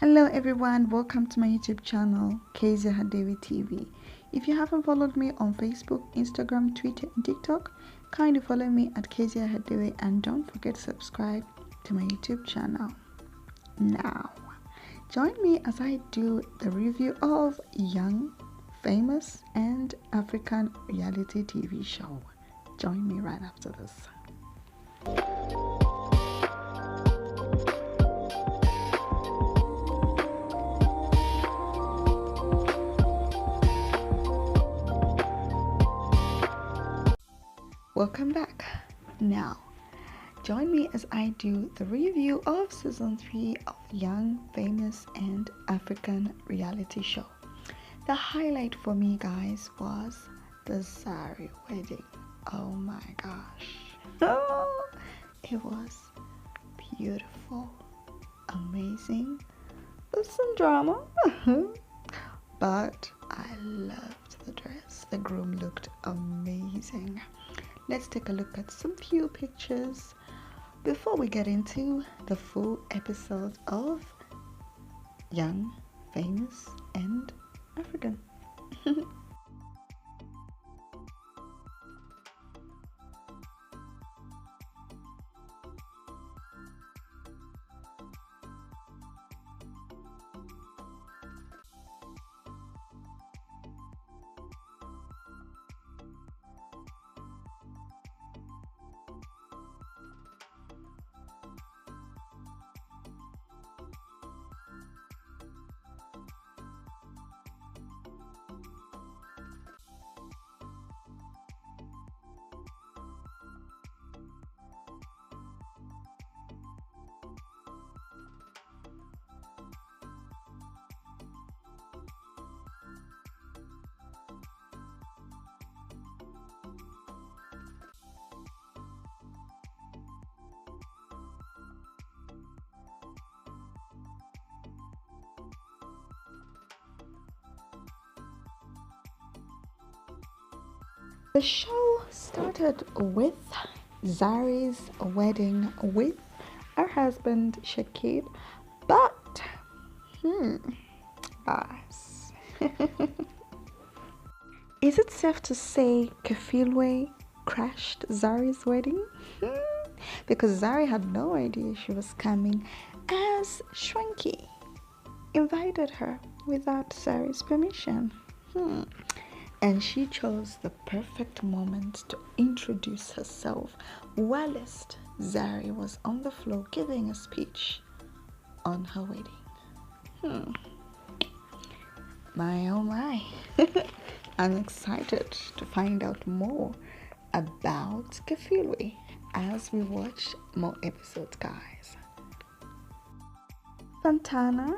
Hello everyone, welcome to my YouTube channel, Kezia Hadewi TV. If you haven't followed me on Facebook, Instagram, Twitter and TikTok, kindly follow me at Kezia Hadewi and don't forget to subscribe to my YouTube channel. Now, join me as I do the review of young, famous and African reality TV show. Join me right after this. Welcome back. Now, join me as I do the review of season 3 of Young, Famous and African reality show. The highlight for me, guys, was the Zari wedding. Oh my gosh. Oh, it was beautiful, amazing, with some drama, but I loved the dress. The groom looked amazing. Let's take a look at some few pictures before we get into the full episode of Young, Famous and African. The show started with Zari's wedding with her husband Shakib, but guys, is it safe to say Kefilwe crashed Zari's wedding? Because Zari had no idea she was coming, as Shwanky invited her without Zari's permission. And she chose the perfect moment to introduce herself whilst Zari was on the floor giving a speech on her wedding. My oh my. I'm excited to find out more about Kefilwe as we watch more episodes, guys. Santana,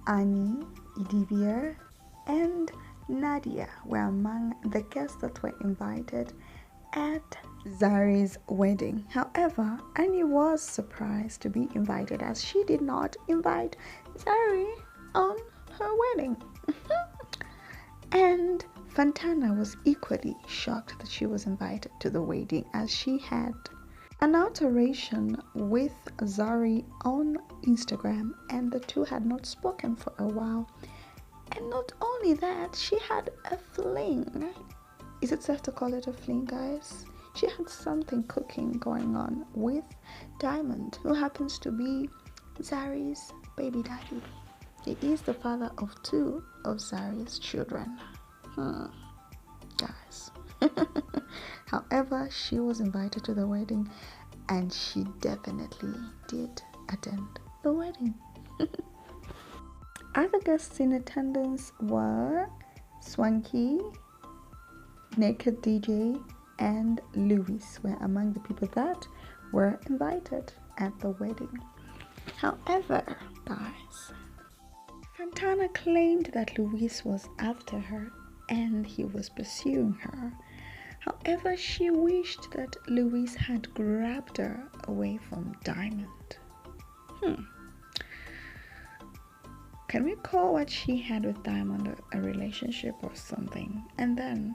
Annie, Idibia and Nadia were among the guests that were invited at Zari's wedding. However, Annie was surprised to be invited as she did not invite Zari on her wedding. And Fantana was equally shocked that she was invited to the wedding as she had an alteration with Zari on Instagram and the two had not spoken for a while. And not only that, she had a fling. Is it safe to call it a fling, guys? She had something cooking going on with Diamond, who happens to be Zari's baby daddy. He is the father of 2 of Zari's children. Guys. However, she was invited to the wedding and she definitely did attend the wedding. Other guests in attendance were Swanky, Naked DJ and Louis were among the people that were invited at the wedding. However, guys, Fantana claimed that Louis was after her and he was pursuing her. However, she wished that Louis had grabbed her away from Diamond. Can we call what she had with Diamond a relationship or something? And then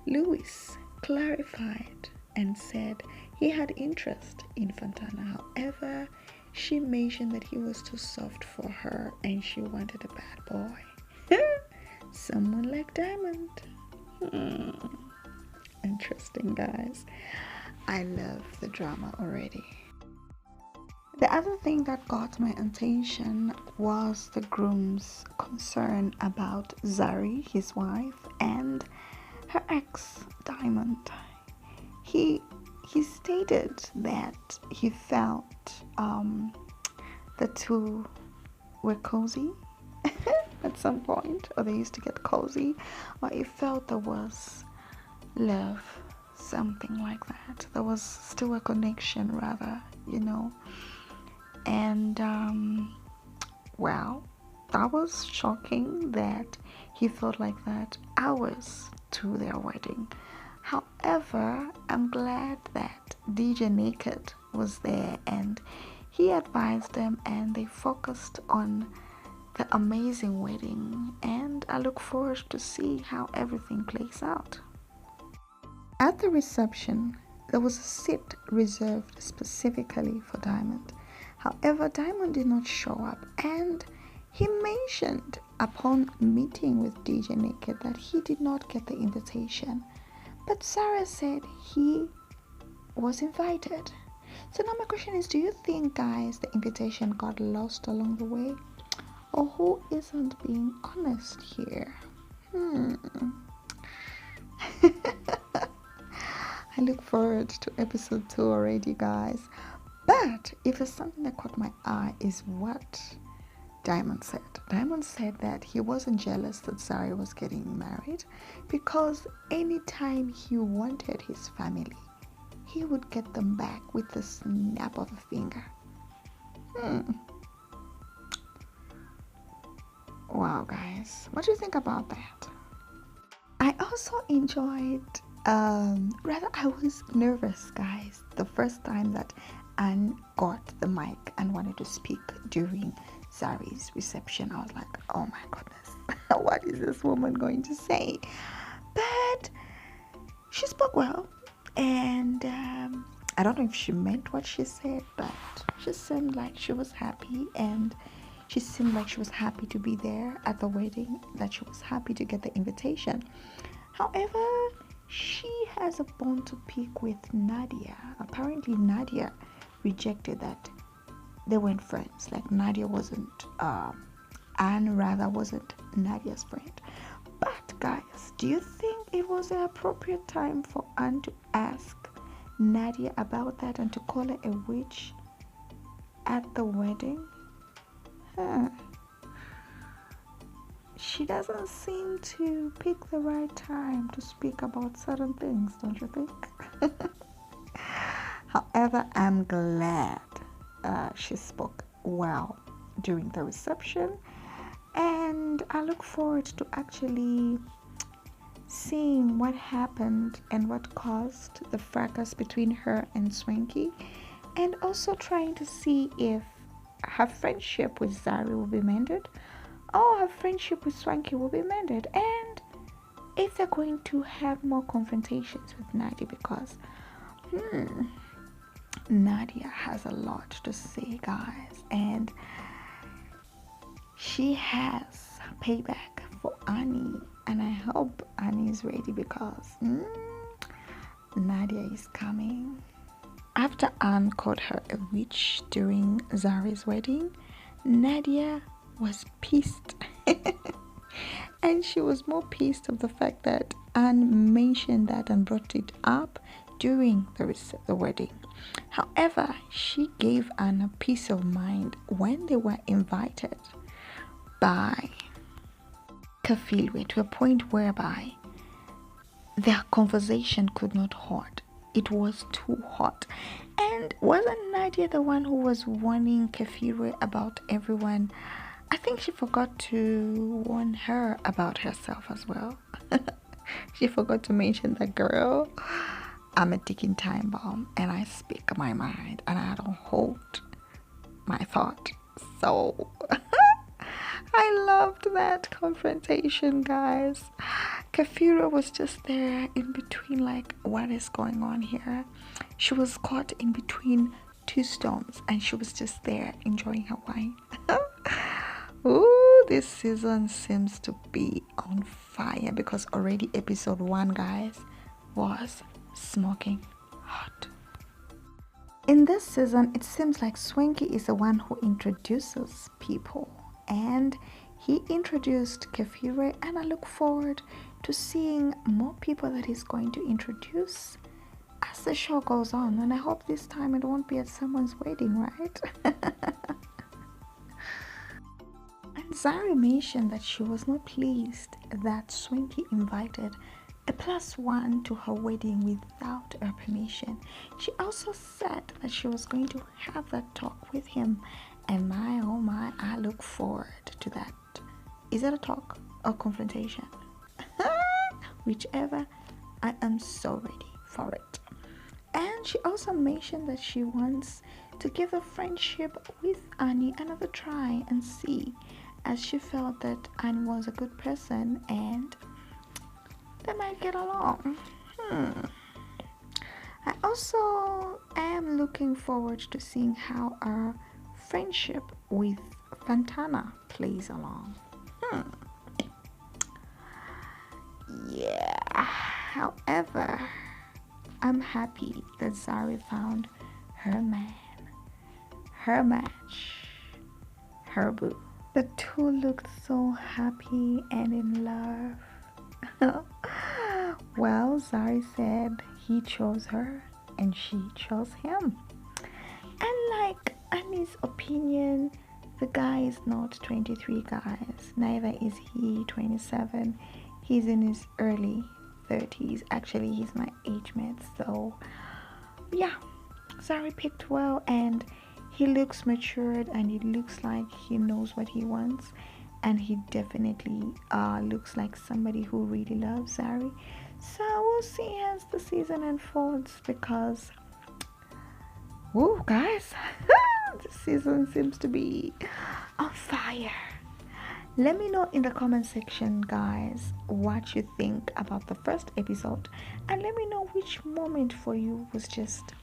Louis clarified and said He had interest in Fontana. However, she mentioned that he was too soft for her and she wanted a bad boy. Someone like Diamond. Interesting, guys. I love the drama already. The other thing that got my attention was the groom's concern about Zari, his wife, and her ex, Diamond. He stated that he felt the two were cozy at some point, or they used to get cozy, or he felt there was love, something like that. There was still a connection, rather, And well, that was shocking that he felt like that hours to their wedding. However, I'm glad that DJ Naked was there and he advised them and they focused on the amazing wedding, and I look forward to see how everything plays out. At the reception, there was a seat reserved specifically for Diamond. However, Diamond did not show up, and he mentioned upon meeting with DJ Naked that he did not get the invitation. But Sarah said he was invited. So now my question is, do you think, guys, the invitation got lost along the way? Or who isn't being honest here? I look forward to episode 2 already, guys. But if there's something that caught my eye is what Diamond said. Diamond said that he wasn't jealous that Zari was getting married because anytime he wanted his family, he would get them back with the snap of a finger. Wow, guys, what do you think about that? I also enjoyed, rather I was nervous, guys, the first time that Anne got the mic and wanted to speak during Zari's reception. I was like, oh my goodness, what is this woman going to say? But she spoke well, and I don't know if she meant what she said, but she seemed like she was happy, and she seemed like she was happy to be there at the wedding, that she was happy to get the invitation. However, she has a bone to pick with Nadia. Apparently, Nadia rejected that they weren't friends. Like, Nadia wasn't, Anne rather wasn't Nadia's friend. But guys, do you think it was an appropriate time for Anne to ask Nadia about that and to call her a witch at the wedding? She doesn't seem to pick the right time to speak about certain things, don't you think? However, I'm glad she spoke well during the reception, and I look forward to actually seeing what happened and what caused the fracas between her and Swanky, and also trying to see if her friendship with Zari will be mended, or her friendship with Swanky will be mended, and if they're going to have more confrontations with Nadia, because Nadia has a lot to say, guys, and she has payback for Annie, and I hope Annie is ready because Nadia is coming. After Anne called her a witch during Zari's wedding, Nadia was pissed. And she was more pissed of the fact that Anne mentioned that and brought it up during the wedding. However, she gave Anne a peace of mind when they were invited by Kafilwe to a point whereby their conversation could not hold. It was too hot. And wasn't Nadia the one who was warning Kefirwe about everyone? I think she forgot to warn her about herself as well. She forgot to mention that, girl, I'm a ticking time bomb and I speak my mind and I don't hold my thought. So I loved that confrontation, guys. Kefira was just there in between, like, what is going on here? She was caught in between two stones and she was just there enjoying her wine. Ooh, this season seems to be on fire because already episode 1, guys, was smoking hot. In this season, it seems like Swanky is the one who introduces people, and he introduced Kefire, and I look forward to seeing more people that he's going to introduce as the show goes on. And I hope this time it won't be at someone's wedding, right? And Zari mentioned that she was not pleased that Swanky invited a +1 to her wedding without her permission. She also said that she was going to have that talk with him, and my oh my, I look forward to that. Is it a talk or confrontation? Whichever, I am so ready for it. And she also mentioned that she wants to give the friendship with Annie another try and see, as she felt that Annie was a good person and they might get along. I also am looking forward to seeing how our friendship with Fantana plays along. Yeah. However, I'm happy that Zari found her man, her match, her boo. The two looked so happy and in love. Well, Zari said he chose her and she chose him. And like Annie's opinion, the guy is not 23, guys. Neither is he 27. He's in his early 30s. Actually, he's my age mate. So, yeah, Zari picked well, and he looks matured and he looks like he knows what he wants. And he definitely looks like somebody who really loves Zari. So we'll see as the season unfolds, because, woo, guys, this season seems to be on fire. Let me know in the comment section, guys, what you think about the first episode, and let me know which moment for you was just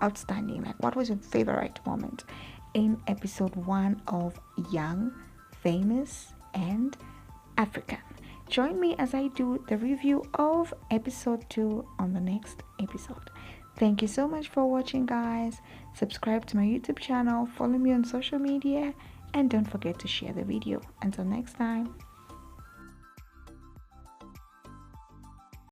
outstanding. Like, what was your favorite moment in episode 1 of Young, Famous, and African? Join me as I do the review of episode 2 on the next episode. Thank you so much for watching, guys. Subscribe to my YouTube channel, follow me on social media, and don't forget to share the video. Until next time.